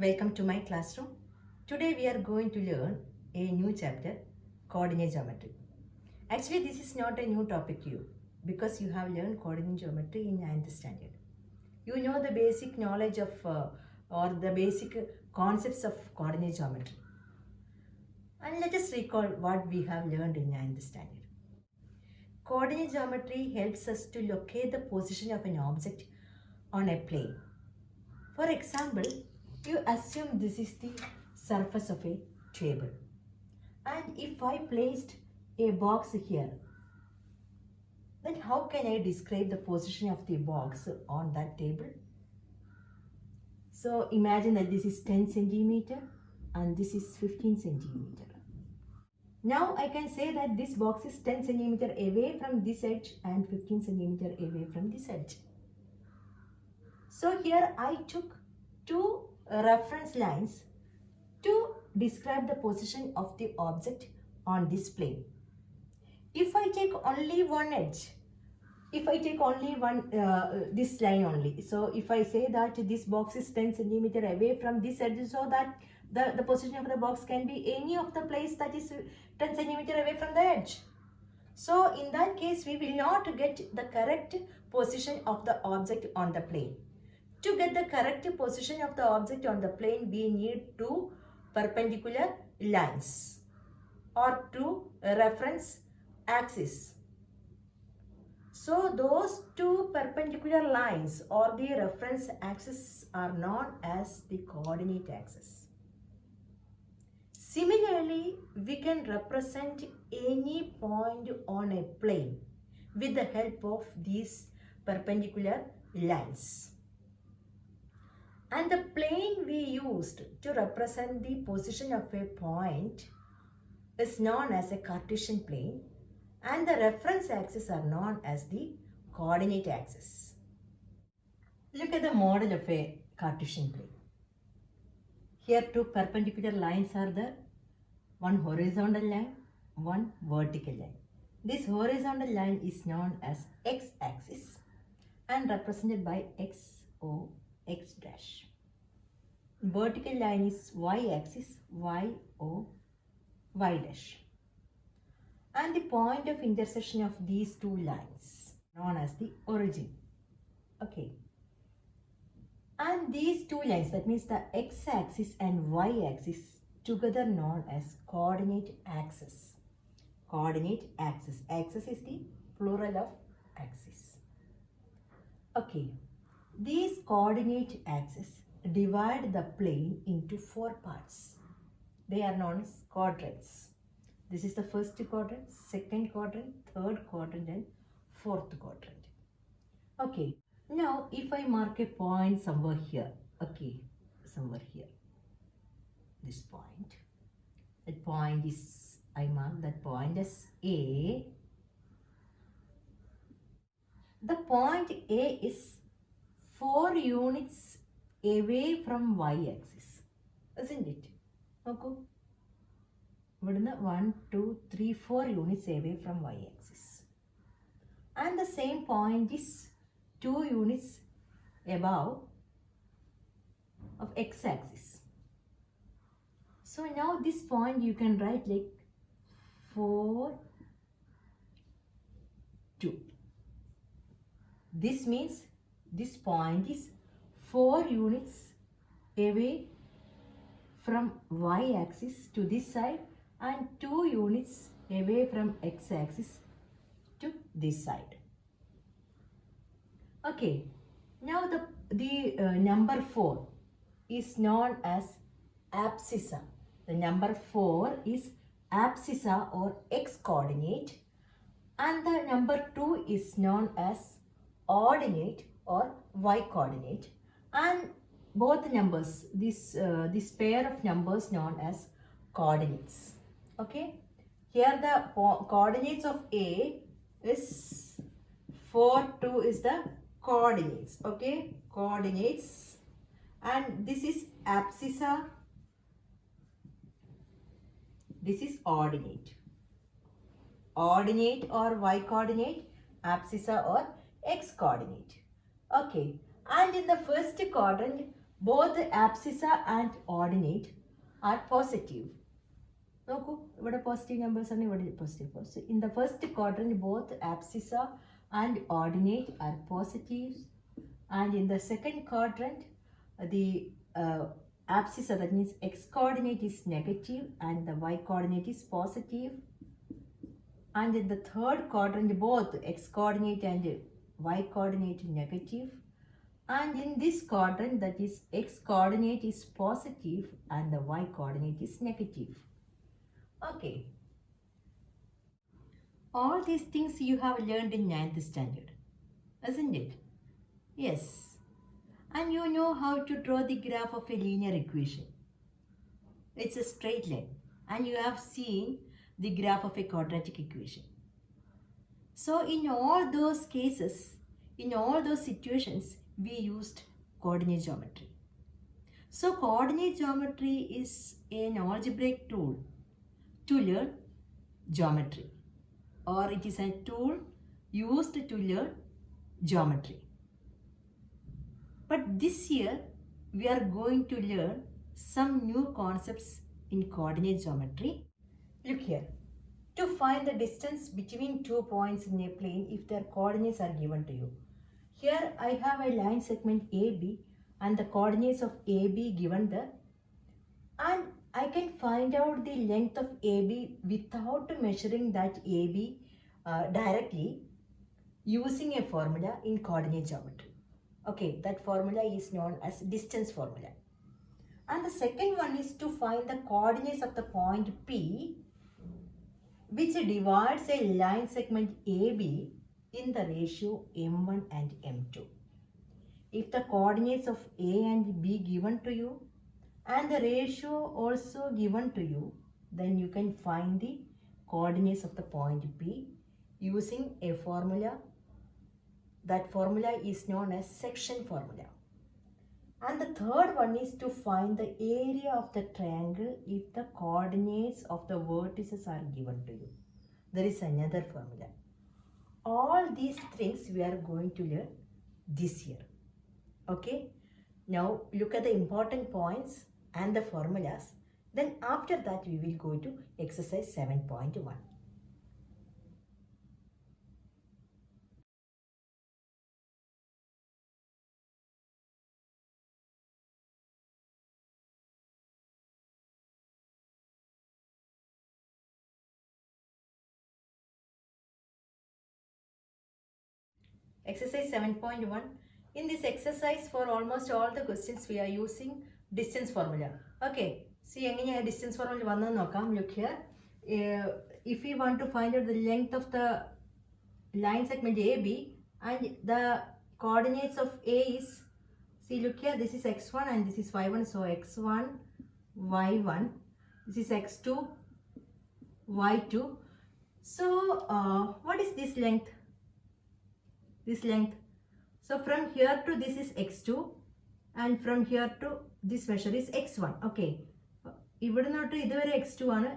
Welcome to my classroom. Today we are going to learn a new chapter, coordinate geometry. Actually, this is not a new topic to you because you have learned coordinate geometry in 9th standard. You know the basic knowledge of or the basic concepts of coordinate geometry. And let us recall what we have learned in 9th standard. Coordinate geometry helps us to locate the position of an object on a plane. For example, you assume this is the surface of a table. And if I placed a box here, then how can I describe the position of the box on that table? So imagine that this is 10 centimeter and this is 15 centimeter. Now I can say that this box is 10 centimeter away from this edge and 15 centimeter away from this edge. So here I took two reference lines to describe the position of the object on this plane. If I take only one edge, if I take only this line only, so if I say that this box is 10 centimeter away from this edge, so that the position of the box can be any of the place that is 10 centimeter away from the edge. So in that case, we will not get the correct position of the object on the plane. To get the correct position of the object on the plane, we need two perpendicular lines or two reference axes. So those two perpendicular lines or the reference axes are known as the coordinate axis. Similarly, we can represent any point on a plane with the help of these perpendicular lines. And the plane we used to represent the position of a point is known as a Cartesian plane, and the reference axes are known as the coordinate axis. Look at the model of a Cartesian plane. Here two perpendicular lines are there, one horizontal line, one vertical line. This horizontal line is known as x-axis and represented by x, O, x dash. Vertical line is y-axis, y, O, y dash. And the point of intersection of these two lines known as the origin. Okay. And these two lines, that means the x-axis and y-axis, together known as coordinate axis. Coordinate axis. Axis is the plural of axis. Okay. These coordinate axes divide the plane into four parts. They are known as quadrants. This is the first quadrant, second quadrant, third quadrant and fourth quadrant. Okay. Now if I mark a point somewhere here, okay, somewhere here, this point, that point is, I mark that point as A. The point A is 4 units away from y-axis, isn't it? Okay. 1, 2, 3, 4 units away from y-axis. And the same point is 2 units above of x-axis. So now this point you can write like 4, 2. This means this point is 4 units away from y-axis to this side and 2 units away from x-axis to this side. Okay, now the number 4 is known as abscissa. The number 4 is abscissa or x-coordinate, and the number 2 is known as ordinate or y-coordinate, and both numbers, this pair of numbers known as coordinates. Okay, here the coordinates of A is 4, 2 is the coordinates. Okay, coordinates, and this is abscissa, this is ordinate. Ordinate or y coordinate, abscissa or x coordinate. Okay, and in the first quadrant both the abscissa and ordinate are positive. നോക്കൂ ഇവിടെ positive numbers ആണ്, ഇവിടെ positive. So in the first quadrant both abscissa and ordinate are positive, and in the second quadrant the abscissa, that means x coordinate, is negative and the y coordinate is positive. And in the third quadrant both x coordinate and y coordinate negative, and in this quadrant, that is x coordinate is positive and the y coordinate is negative. Okay, all these things you have learned in 9th standard, isn't it? Yes. And you know how to draw the graph of a linear equation. It's a straight line, and you have seen the graph of a quadratic equation. So in all those cases, in all those situations, we used coordinate geometry. So coordinate geometry is an algebraic tool to learn geometry, or it is a tool used to learn geometry. But this year we are going to learn some new concepts in coordinate geometry. Look here. To find the distance between 2 points in a plane if their coordinates are given to you. Here I have a line segment AB and the coordinates of AB given there, and I can find out the length of AB without measuring that AB directly using a formula in coordinate geometry. Okay, that formula is known as distance formula. And the second one is to find the coordinates of the point P, which divides a line segment AB in the ratio M1 and M2. If the coordinates of A and B given to you and the ratio also given to you, then you can find the coordinates of the point P using a formula. That formula is known as section formula. And the third one is to find the area of the triangle if the coordinates of the vertices are given to you. There is another formula. All these things we are going to learn this year. Okay? Now look at the important points and the formulas. Then after that we will go to exercise 7.1. Exercise 7.1. In this exercise, for almost all the questions, we are using distance formula. Okay, see, distance formula. Look here. If we want to find out the length of the line segment AB and the coordinates of A is, see, look here, this is x1 and this is y1. So x1, y1, this is x2, y2. So what is this length? This length. So from here to this is x2 and from here to this measure is x1. Okay. ഇവിടെ not ഇതുവരെ x2 ആണ്,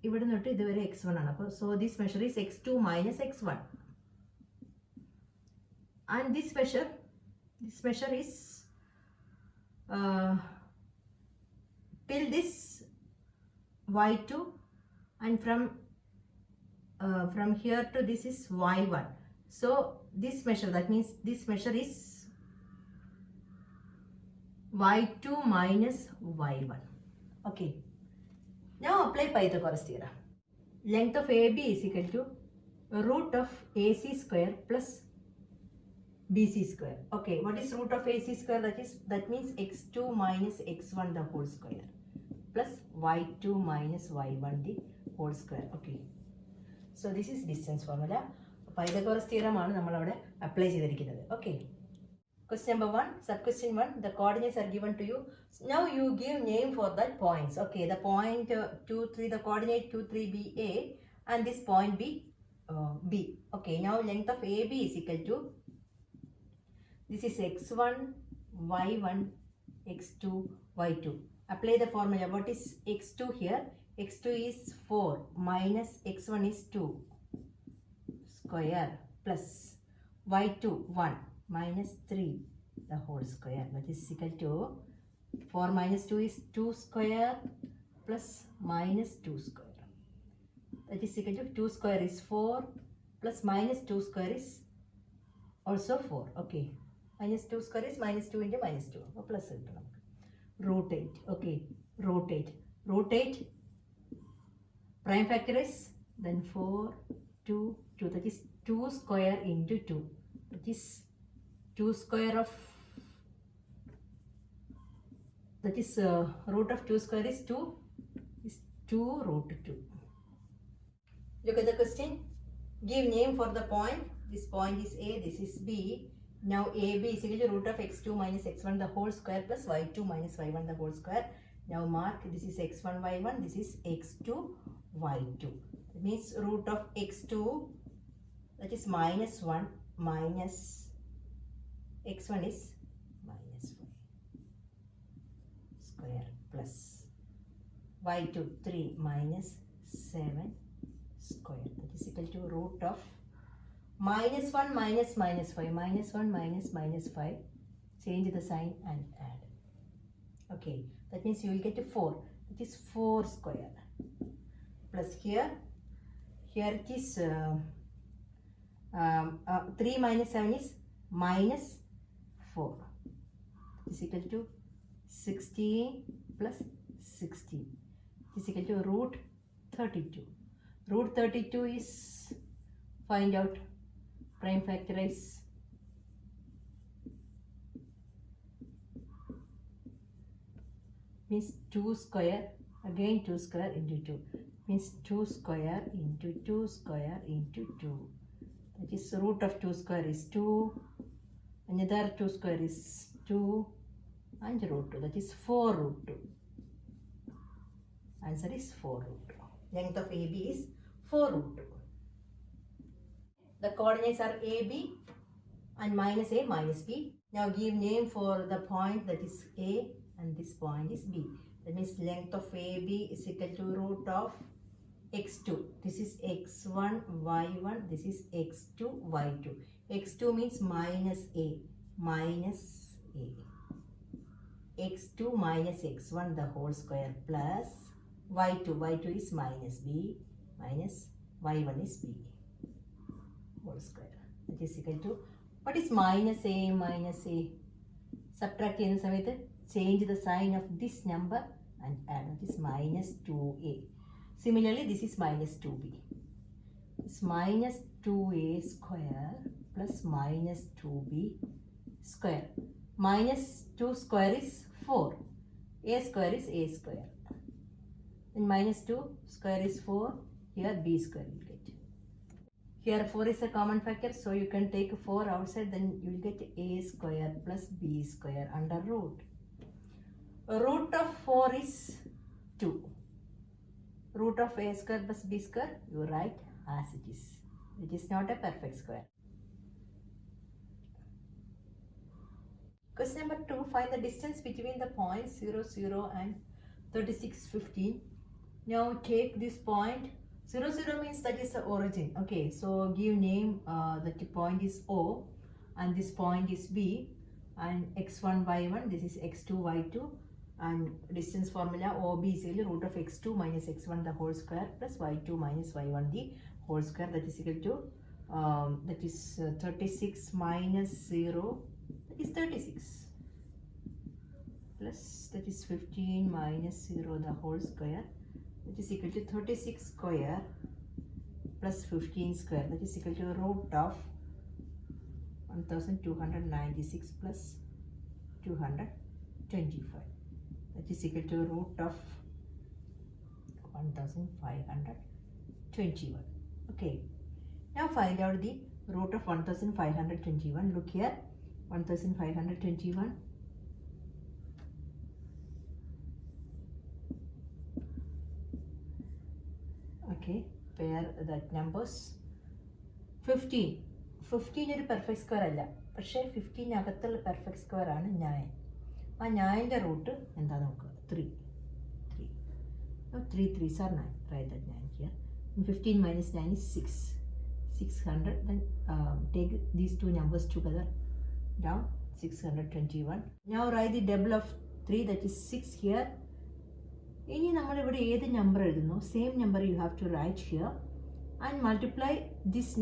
ഇവിടെ not ഇതുവരെ x1 ആണ്. അപ്പോൾ so this measure is x2 minus x1. And this measure is till this y2, and from here to this is y1. So this measure, that means this measure is y2 minus y1. Okay. Now apply Pythagoras theorem. Length of AB is equal to root of AC square plus BC square. Okay, what is root of AC square? That means x2 minus x1 the whole square plus y2 minus y1 the whole square. Okay. So this is distance formula. Pythagoras theorem ആണ് നമ്മൾ അവിടെ apply ചെയ്തിരിക്കുന്നത്. Okay. Question number 1, sub question 1, the coordinates are given to you. Now you give name for that points. Okay, the point 2, 3, the coordinate 2, 3 be A and this point be B. Okay, now length of AB is equal to, this is x1, y1, x2, y2. Apply the formula. What is x2 here? x2 is 4 minus x1 is 2 square plus y2 1 minus 3 the whole square, that is equal to 4 minus 2 is 2 square plus minus 2 square. That is equal to 2 square is 4 plus minus 2 square is also 4. Okay. Minus 2 square is minus 2 into minus 2. Plus root 8. Okay. Root 8. Root 8. Prime factor is then 4, 2, 2. That is 2 square into 2. That is 2 square of, that is root of 2 square is 2. Is 2 root 2. Look at the question. Give name for the point. This point is A, this is B. Now AB is equal to root of x2 minus x1 the whole square plus y2 minus y1 the whole square. Now mark, this is x1, y1, this is x2, y2. That means root of x2, that is minus 1 minus x1 is minus 5 square plus y2 3 minus 7 square. That is equal to root of minus 1 minus minus 5, minus 1 minus minus 5. Change the sign and add. Okay, that means you will get 4. It is 4 square. Plus here it is 3 minus 7 is minus 4. Is equal to 16 plus 16. Is equal to root 32. Root 32 is, find out, prime factorize. Means 2 square, again 2 square into 2. Means 2 square into 2 square into 2. That is root of 2 square is 2. Another 2 square is 2. And root 2. That is 4 root 2. Answer is 4 root 2. Length of AB is 4 root 2. The coordinates are AB and minus A minus B. Now give name for the point that is A and this point is B. That means length of AB is equal to root of x2. This is x1, y1. This is x2, y2. x2 means minus A. Minus A. x2 minus x1 the whole square plus y2. y2 is minus B minus y1 is B whole square. That is equal to, what is minus A minus A? Subtract in the change the sign of this number and add. That is minus 2A. Similarly, this is minus 2B. It's minus 2A square plus minus 2B square. Minus 2 square is 4. A square is A square. And minus 2 square is 4. Here B square will get. Here 4 is a common factor, so you can take 4 outside, then you will get A square plus B square under root. Root of 4 is 2. Root of A square plus B square, you write as it is. It is not a perfect square. Question number 2. Find the distance between the points 0, 0 and 36, 15. Now take this point. 0, 0 means that is the origin. Okay, so give name, that the point is O and this point is B and x1, y1, this is x2, y2, and distance formula OB is equal to root of x2 minus x1 the whole square plus y2 minus y1 the whole square. That is equal to, that is 36 minus 0, that is 36, plus that is 15 minus 0 the whole square. That is equal to 36 square plus 15 square. That is equal to root of 1296 plus 225. That is equal to root of 1521. Okay. Now find out the root of 1521. Look here. 1521. Okay, pair that numbers. 15. 15 is a perfect square. But 15 is a perfect square. 9. And 9 the root is 3. 3. Now 3 3s are 9. Write that 9 here. And 15 minus 9 is 6. 600. Then take these two numbers together. Down. 621. Now write the double of 3, that is 6 here. ഇനി നമ്മളിവിടെ ഏത് number എഴുതുന്നു, same number you have to write here and multiply this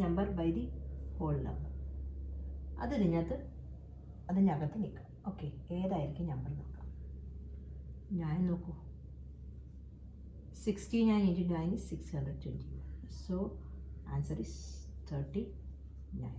number by the whole number. അതിനകത്ത് നിൽക്കാം. Okay, ഏതായിരിക്കും number നോക്കാം. ഞാൻ നോക്കൂ, 69 into 9 is 621. So answer is 39.